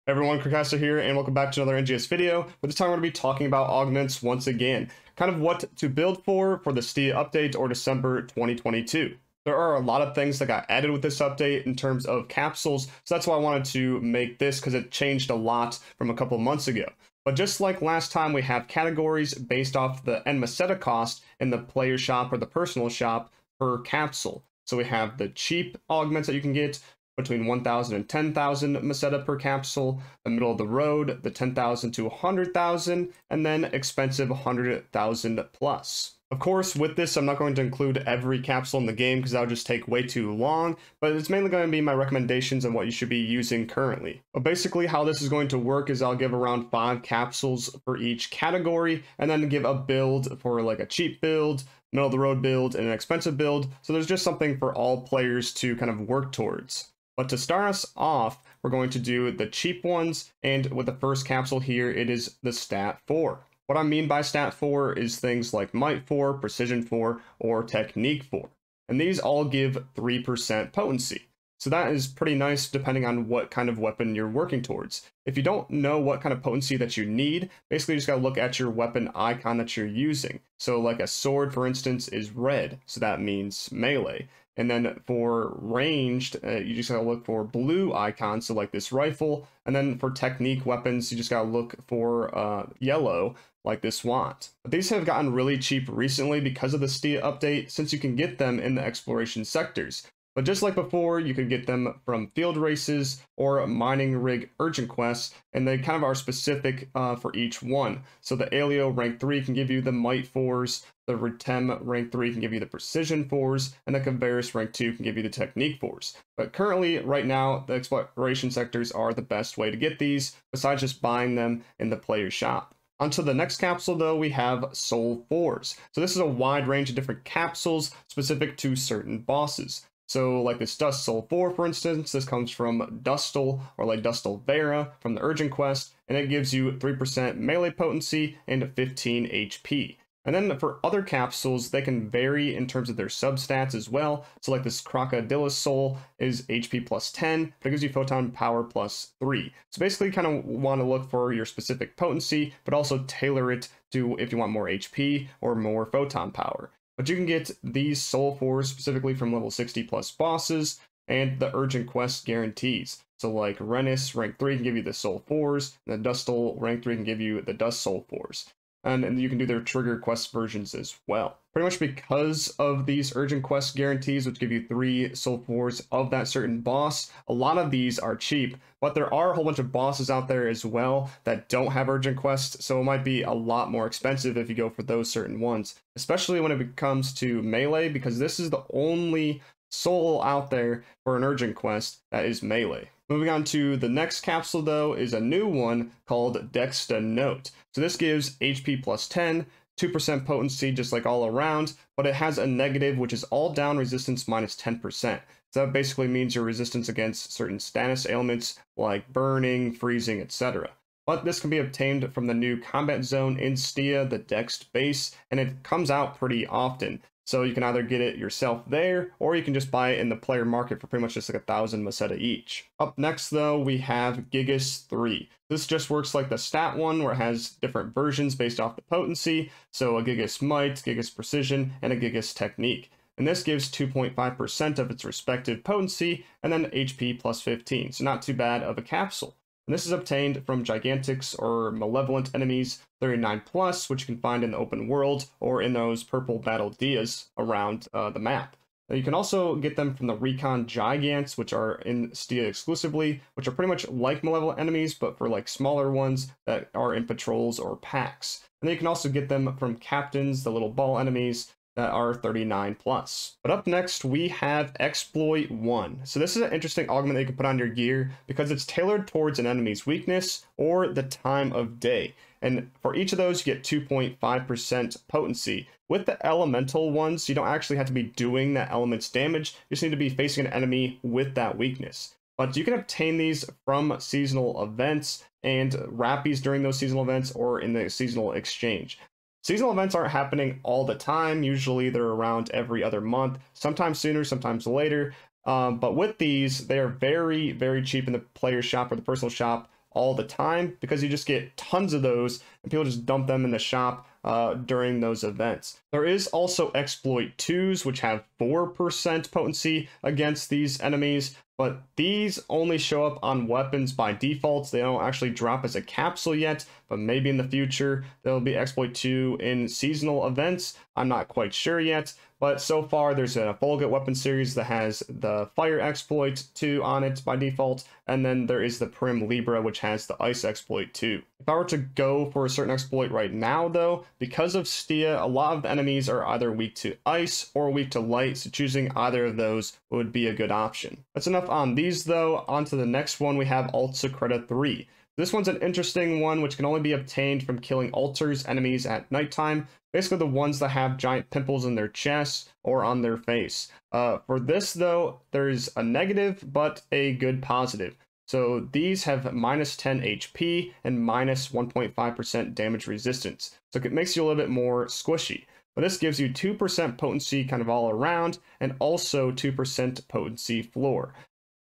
Everyone, Crickcaster here, and welcome back to another NGS video. But this time we're going to be talking about augments once again. Kind of what to build for the Stia update or December 2022. There are a lot of things that got added with this update in terms of capsules, so that's why I wanted to make this because it changed a lot from a couple months ago. But just like last time, we have categories based off the end meseta cost in the player shop or the personal shop per capsule. So we have the cheap augments that you can get between 1,000 and 10,000 meseta per capsule, the middle of the road, the 10,000 to 100,000, and then expensive 100,000 plus. Of course, with this, I'm not going to include every capsule in the game because that would just take way too long, but it's mainly going to be my recommendations on what you should be using currently. But basically how this is going to work is I'll give around 5 capsules for each category, and then give a build for like a cheap build, middle of the road build, and an expensive build, so there's just something for all players to kind of work towards. But to start us off, we're going to do the cheap ones, and with the first capsule here, it is the Stat 4. What I mean by Stat 4 is things like Might 4, Precision 4, or Technique 4. And these all give 3% potency. So that is pretty nice depending on what kind of weapon you're working towards. If you don't know what kind of potency that you need, basically you just gotta look at your weapon icon that you're using. So like a sword, for instance, is red, so that means melee. And then for ranged, you just gotta look for blue icons, so like this rifle. And then for technique weapons, you just gotta look for yellow, like this wand. But these have gotten really cheap recently because of the Stia update, since you can get them in the exploration sectors. But just like before, you could get them from field races or mining rig urgent quests, and they kind of are specific for each one. So the Alio rank 3 can give you the Might 4s, the Retem rank 3 can give you the Precision 4s, and the Converus rank 2 can give you the Technique 4s. But currently, right now, the exploration sectors are the best way to get these, besides just buying them in the player shop. Onto the next capsule though, we have Soul 4s. So this is a wide range of different capsules specific to certain bosses. So like this Dust Soul 4, for instance, this comes from Dustal, or like Dustal Vera from the Urgent Quest, and it gives you 3% melee potency and 15 HP. And then for other capsules, they can vary in terms of their substats as well. So like this Crocodilus Soul is HP plus 10, but it gives you photon power plus 3. So basically you kind of want to look for your specific potency, but also tailor it to if you want more HP or more photon power. But you can get these Soul 4s specifically from level 60 plus bosses and the Urgent Quest guarantees. So like Rennis rank 3 can give you the Soul 4s, and the Dustal rank 3 can give you the Dust Soul 4s. And you can do their trigger quest versions as well. Pretty much because of these urgent quest guarantees, which give you 3 soul 4s of that certain boss, a lot of these are cheap, but there are a whole bunch of bosses out there as well that don't have urgent quests, so it might be a lot more expensive if you go for those certain ones, especially when it comes to melee, because this is the only soul out there for an urgent quest that is melee. Moving on to the next capsule though is a new one called Dexta Note. So this gives HP plus 10, 2% potency just like all around, but it has a negative which is all down resistance minus 10%. So that basically means your resistance against certain status ailments like burning, freezing, etc. But this can be obtained from the new combat zone in Stia, the Dext base, and it comes out pretty often. So you can either get it yourself there, or you can just buy it in the player market for pretty much just like 1,000 meseta each. Up next though, we have Gigas 3. This just works like the Stat 1, where it has different versions based off the potency. So a Gigas Might, Gigas Precision, and a Gigas Technique. And this gives 2.5% of its respective potency, and then HP plus 15. So not too bad of a capsule. And this is obtained from Gigantics or Malevolent enemies 39 plus, which you can find in the open world or in those purple battle dias around the map. Now you can also get them from the Recon Gigants, which are in Stia exclusively, which are pretty much like Malevolent enemies, but for like smaller ones that are in patrols or packs. And then you can also get them from Captains, the little ball enemies, that are 39 plus. But up next we have Exploit 1. So this is an interesting augment that you can put on your gear because it's tailored towards an enemy's weakness or the time of day. And for each of those you get 2.5% potency. With the elemental ones, you don't actually have to be doing that element's damage, you just need to be facing an enemy with that weakness. But you can obtain these from seasonal events and rappies during those seasonal events or in the seasonal exchange. Seasonal events aren't happening all the time. Usually they're around every other month, sometimes sooner, sometimes later. But with these, they are very, very cheap in the player shop or the personal shop all the time because you just get tons of those and people just dump them in the shop during those events. There is also exploit 2s, which have 4% potency against these enemies, but these only show up on weapons by default. They don't actually drop as a capsule yet, but maybe in the future there'll be exploit 2 in seasonal events. I'm not quite sure yet, but so far there's a Fulgate weapon series that has the fire exploit 2 on it by default, and then there is the Prim Libra, which has the ice exploit 2. If I were to go for a certain exploit right now though, because of Stia, a lot of the enemies are either weak to ice or weak to light, so choosing either of those would be a good option. That's enough on these though. On to the next one, we have Alt Secreta 3. This one's an interesting one, which can only be obtained from killing altars enemies at nighttime, basically the ones that have giant pimples in their chests or on their face. For this though, there's a negative but a good positive. So these have minus 10 HP and minus 1.5% damage resistance. So it makes you a little bit more squishy. But this gives you 2% potency kind of all around and also 2% potency floor.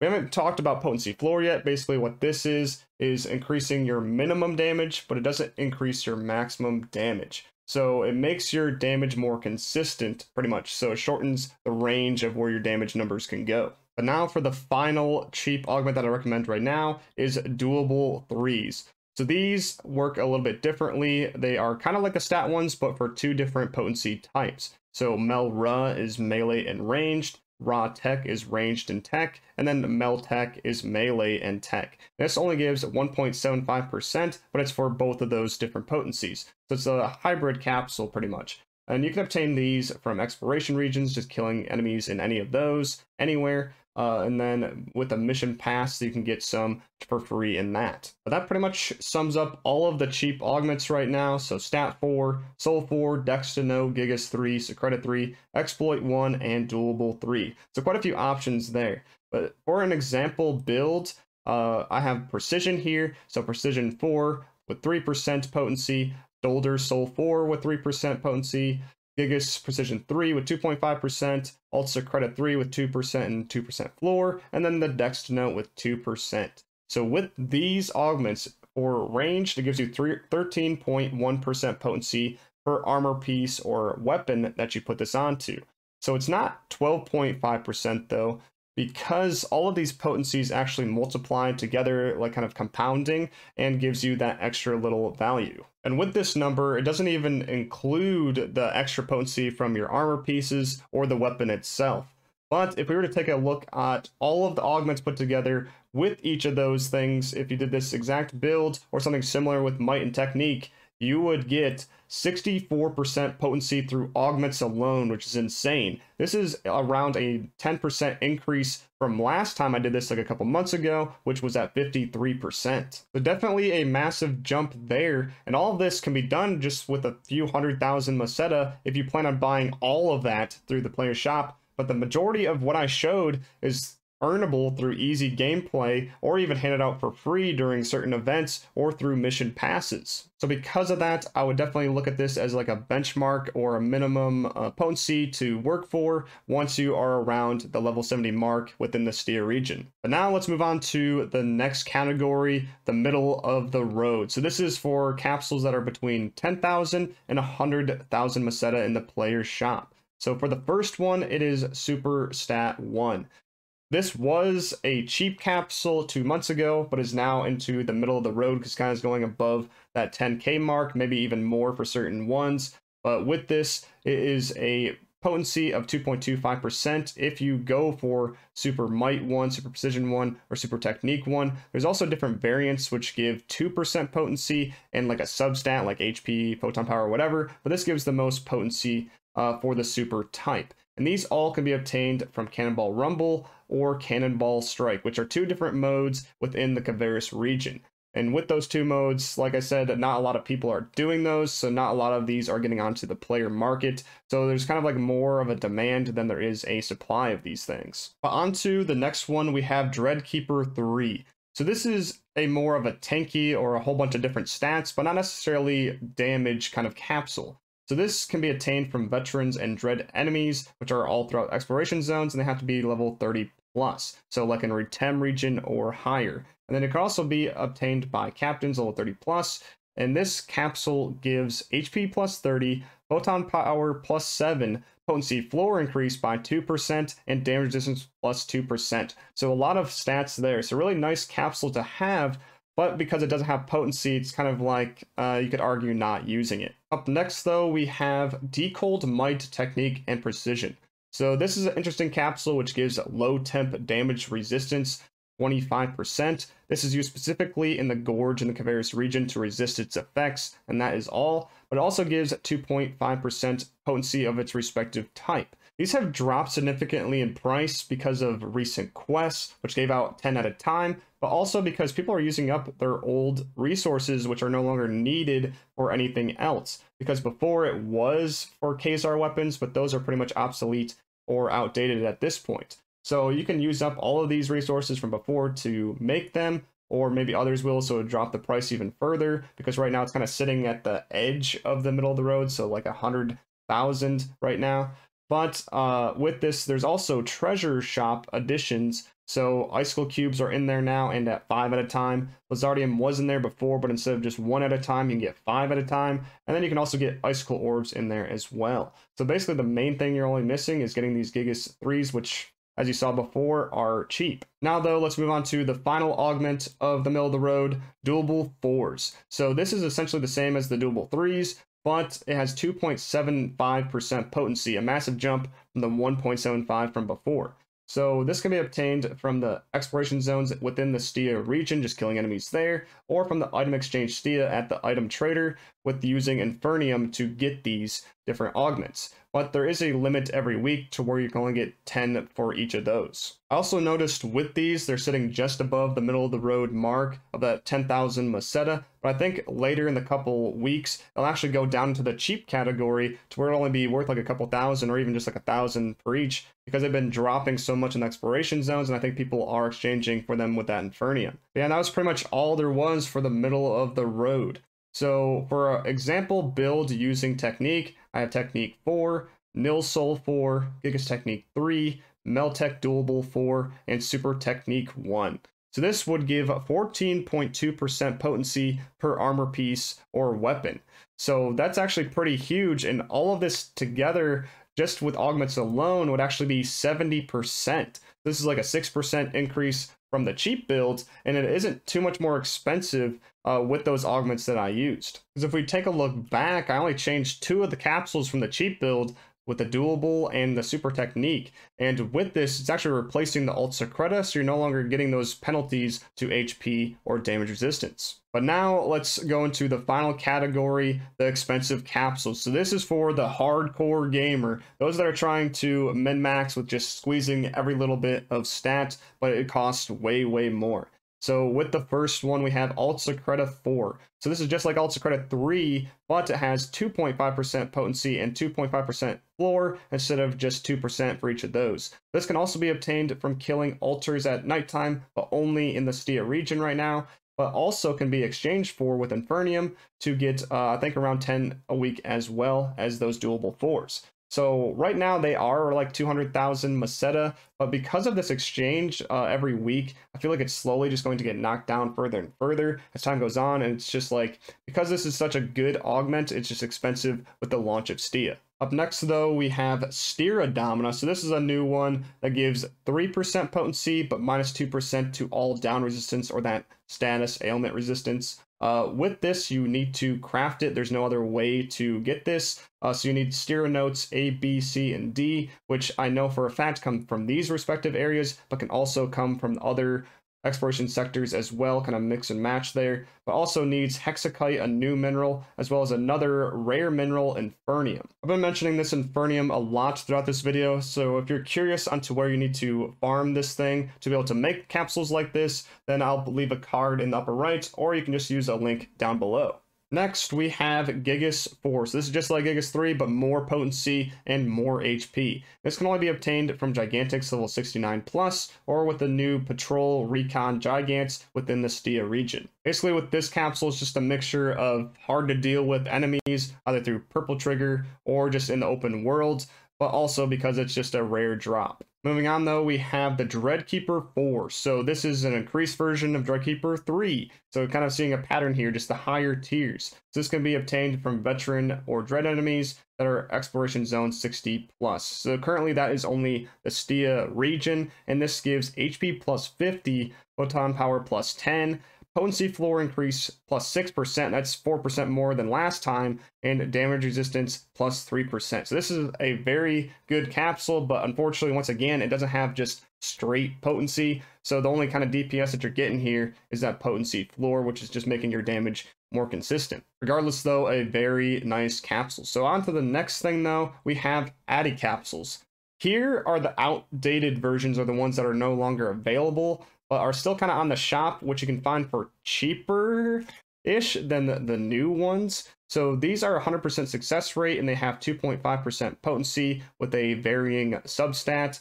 We haven't talked about potency floor yet. Basically what this is increasing your minimum damage, but it doesn't increase your maximum damage. So it makes your damage more consistent pretty much. So it shortens the range of where your damage numbers can go. But now for the final cheap augment that I recommend right now is Doable 3s. So these work a little bit differently. They are kind of like the stat ones, but for two different potency types. So Mel Ra is melee and ranged, Raw Tech is ranged and tech, and then Mel Tech is melee and tech. This only gives 1.75%, but it's for both of those different potencies. So it's a hybrid capsule pretty much. And you can obtain these from exploration regions, just killing enemies in any of those, anywhere. And then with a mission pass, you can get some for free in that. But that pretty much sums up all of the cheap augments right now. So Stat 4, Soul 4, Dex to No, Gigas 3, Secreta 3, Exploit 1, and Doable 3. So quite a few options there. But for an example build, I have Precision here. So Precision 4 with 3% potency, Shoulder Soul 4 with 3% potency, Gigas Precision 3 with 2.5%, Alt Secreta 3 with 2% and 2% floor, and then the Dex to Note with 2%. So with these augments, for ranged, it gives you 13.1% potency per armor piece or weapon that you put this onto. So it's not 12.5% though, because all of these potencies actually multiply together, like kind of compounding, and gives you that extra little value. And with this number, it doesn't even include the extra potency from your armor pieces or the weapon itself. But if we were to take a look at all of the augments put together with each of those things, if you did this exact build or something similar with might and technique, you would get 64% potency through augments alone, which is insane. This is around a 10% increase from last time I did this like a couple months ago, which was at 53%. So definitely a massive jump there. And all of this can be done just with a few 100,000 meseta if you plan on buying all of that through the player shop. But the majority of what I showed is earnable through easy gameplay or even handed out for free during certain events or through mission passes. So because of that, I would definitely look at this as like a benchmark or a minimum potency to work for once you are around the level 70 mark within the Stia region. But now let's move on to the next category, the middle of the road. So this is for capsules that are between 10,000 and 100,000 meseta in the player shop. So for the first one, it is Super Stat 1. This was a cheap capsule 2 months ago, but is now into the middle of the road because kind of is going above that 10K mark, maybe even more for certain ones. But with this, it is a potency of 2.25% if you go for Super Might 1, Super Precision 1, or Super Technique 1. There's also different variants which give 2% potency and like a substat like HP, Photon Power, whatever, but this gives the most potency for the Super type. And these all can be obtained from Cannonball Rumble or Cannonball Strike, which are two different modes within the Kavaris region. And with those two modes, like I said, not a lot of people are doing those, so not a lot of these are getting onto the player market. So there's kind of like more of a demand than there is a supply of these things. But onto the next one, we have Dreadkeeper 3. So this is a more of a tanky or a whole bunch of different stats, but not necessarily damage kind of capsule. So this can be attained from veterans and dread enemies, which are all throughout exploration zones, and they have to be level 30 so like in Stia Region or higher. And then it can also be obtained by captains level 30 plus. And this capsule gives HP plus 30, photon power plus 7, potency floor increase by 2%, and damage resistance plus 2%. So a lot of stats there. So really nice capsule to have, but because it doesn't have potency, it's kind of like you could argue not using it. Up next though, we have Decold Might Technique and Precision. So this is an interesting capsule which gives low temp damage resistance 25%. This is used specifically in the Gorge and the Stia region to resist its effects, and that is all, but it also gives 2.5% potency of its respective type. These have dropped significantly in price because of recent quests, which gave out 10 at a time, but also because people are using up their old resources, which are no longer needed for anything else. Because before it was for Khazar weapons, but those are pretty much obsolete or outdated at this point. So you can use up all of these resources from before to make them, or maybe others will, so it'll drop the price even further, because right now it's kind of sitting at the edge of the middle of the road, so like 100,000 right now. But with this, there's also treasure shop additions. So icicle cubes are in there now and at 5 at a time. Lizardium was in there before, but instead of just 1 at a time, you can get 5 at a time. And then you can also get icicle orbs in there as well. So basically the main thing you're only missing is getting these Gigas 3s, which, as you saw before, are cheap. Now though, let's move on to the final augment of the middle of the road, Doable 4s. So this is essentially the same as the Doable 3s, but it has 2.75% potency, a massive jump from the 1.75 from before. So this can be obtained from the exploration zones within the Stia region, just killing enemies there, or from the item exchange Stia at the item trader with using Infernium to get these different augments. But there is a limit every week to where you can only get 10 for each of those. I also noticed with these, they're sitting just above the middle of the road mark of that 10,000 meseta, but I think later in the couple weeks, it'll actually go down to the cheap category to where it'll only be worth like a couple thousand or even just like 1,000 per each, because they've been dropping so much in the exploration zones, and I think people are exchanging for them with that Infernium. But yeah, that was pretty much all there was for the middle of the road. So for an example build using Technique, I have Technique 4, Nil Soul 4, Gigas Technique 3, Meltech Doable 4, and Super Technique 1. So this would give 14.2% potency per armor piece or weapon. So that's actually pretty huge, and all of this together, just with augments alone, would actually be 70%. This is like a 6% increase from the cheap builds, and it isn't too much more expensive with those augments that I used. Because if we take a look back, I only changed 2 of the capsules from the cheap build with the Doable and the Super Technique, and with this, it's actually replacing the Alt Secreta, so you're no longer getting those penalties to HP or damage resistance. But now let's go into the final category, the expensive capsules. So this is for the hardcore gamer, those that are trying to min-max with just squeezing every little bit of stats, but it costs way, way more. So with the first one, we have Alt Secreta 4. So this is just like Alt Secreta 3, but it has 2.5% potency and 2.5% floor instead of just 2% for each of those. This can also be obtained from killing altars at nighttime, but only in the Stia region right now, but also can be exchanged for with Infernium to get, I think, around 10 a week as well as those Doable 4s. So right now they are like 200,000 meseta, but because of this exchange every week, I feel like it's slowly just going to get knocked down further and further as time goes on. And it's just like, because this is such a good augment, it's just expensive with the launch of Stia. Up next though, we have Stia Domina. So this is a new one that gives 3% potency, but minus 2% to all down resistance or that status ailment resistance. With this, you need to craft it. There's no other way to get this. So you need Stia notes A, B, C, and D, which I know for a fact come from these respective areas, but can also come from other exploration sectors as well, kind of mix and match there, but also needs hexakite, a new mineral, as well as another rare mineral, Infernium. I've been mentioning this Infernium a lot throughout this video, so if you're curious onto where you need to farm this thing to be able to make capsules like this, then I'll leave a card in the upper right, or you can just use a link down below. Next, we have Gigas 4. So this is just like Gigas 3, but more potency and more HP. This can only be obtained from Gigantics level 69 plus, or with the new Patrol Recon Gigants within the Stia region. Basically, with this capsule, it's just a mixture of hard to deal with enemies, either through purple trigger or just in the open world, but also because it's just a rare drop. Moving on though, we have the Dreadkeeper 4. So this is an increased version of Dreadkeeper 3. So kind of seeing a pattern here, just the higher tiers. So this can be obtained from veteran or dread enemies that are exploration zone 60 plus. So currently that is only the Stia region, and this gives HP plus 50, photon power plus 10, potency floor increase plus 6%, that's 4% more than last time, and damage resistance plus 3%. So this is a very good capsule, but unfortunately, once again, it doesn't have just straight potency. So the only kind of DPS that you're getting here is that potency floor, which is just making your damage more consistent. Regardless though, a very nice capsule. So on to the next thing though, we have Addy capsules. Here are the outdated versions, or the ones that are no longer available, but are still kind of on the shop, which you can find for cheaper-ish than the new ones. So these are 100% success rate, and they have 2.5% potency with a varying substat.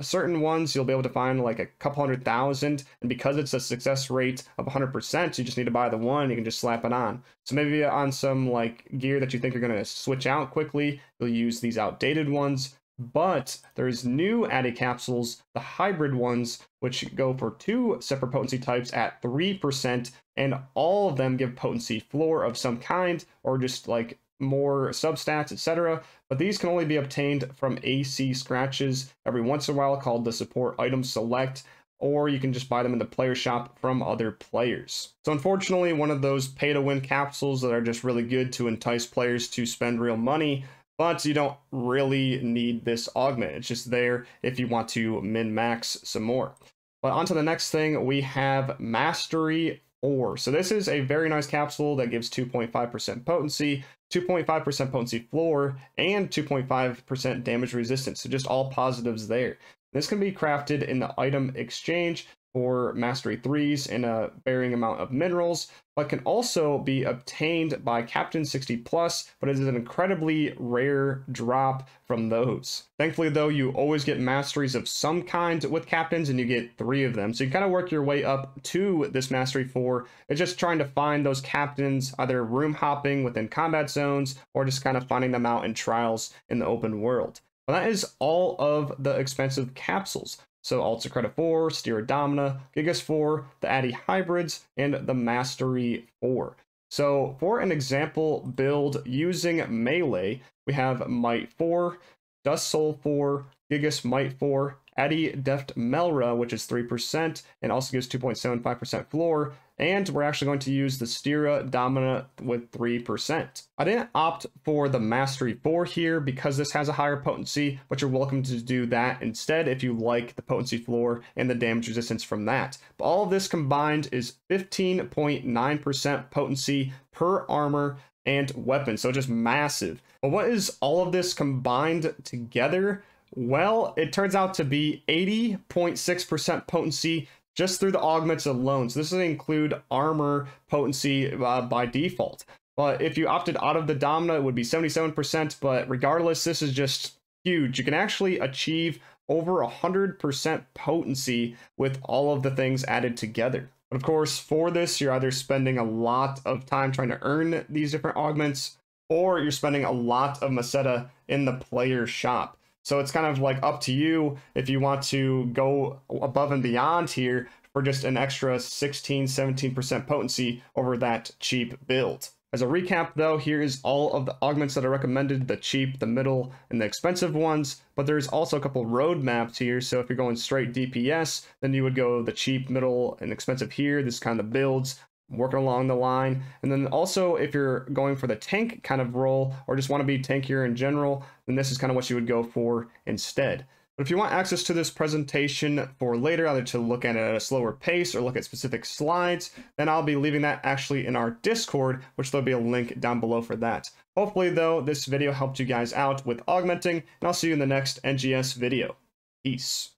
Certain ones you'll be able to find like a couple 100,000, and because it's a success rate of 100%, you just need to buy the one, you can just slap it on. So maybe on some like gear that you think you're going to switch out quickly, you'll use these outdated ones. But there's new Addy capsules, the hybrid ones, which go for 2 separate potency types at 3%, and all of them give potency floor of some kind, or just like more substats, etc. But these can only be obtained from AC scratches every once in a while, called the support item select, or you can just buy them in the player shop from other players. So unfortunately, one of those pay-to-win capsules that are just really good to entice players to spend real money, but you don't really need this augment. It's just there if you want to min-max some more. But on to the next thing, we have Mastery 4. So this is a very nice capsule that gives 2.5% potency, 2.5% potency floor, and 2.5% damage resistance. So just all positives there. This can be crafted in the item exchange for Mastery 3s in a varying amount of minerals, but can also be obtained by Captain 60 plus, but it is an incredibly rare drop from those. Thankfully though, you always get masteries of some kind with captains, and you get 3 of them. So you kind of work your way up to this Mastery 4. It's just trying to find those captains, either room hopping within combat zones, or just kind of finding them out in trials in the open world. Well, that is all of the expensive capsules. So Ultra Credit 4, Stia Domina, Gigas 4, the Addy Hybrids, and the Mastery 4. So for an example build using melee, we have Might 4, Dust Soul 4, Gigas Might 4, Addy Deft Melra, which is 3%, and also gives 2.75% floor, and we're actually going to use the Stia Domina with 3%. I didn't opt for the Mastery 4 here because this has a higher potency, but you're welcome to do that instead if you like the potency floor and the damage resistance from that. But all of this combined is 15.9% potency per armor and weapon, so just massive. But what is all of this combined together? Well, it turns out to be 80.6% potency just through the augments alone. So this doesn't include armor potency by default. But if you opted out of the Domina, it would be 77%. But regardless, this is just huge. You can actually achieve over 100% potency with all of the things added together. But of course, for this, you're either spending a lot of time trying to earn these different augments, or you're spending a lot of meseta in the player shop. So it's kind of like up to you if you want to go above and beyond here for just an extra 16-17% potency over that cheap build. As a recap though, here is all of the augments that are recommended, the cheap, the middle, and the expensive ones, but there's also a couple roadmaps here. So if you're going straight DPS, then you would go the cheap, middle, and expensive here. This is kind of the builds working along the line. And then also if you're going for the tank kind of role, or just want to be tankier in general, then this is kind of what you would go for instead. But if you want access to this presentation for later, either to look at it at a slower pace or look at specific slides, then I'll be leaving that actually in our Discord, which there'll be a link down below for that. Hopefully though, this video helped you guys out with augmenting, and I'll see you in the next NGS video. Peace.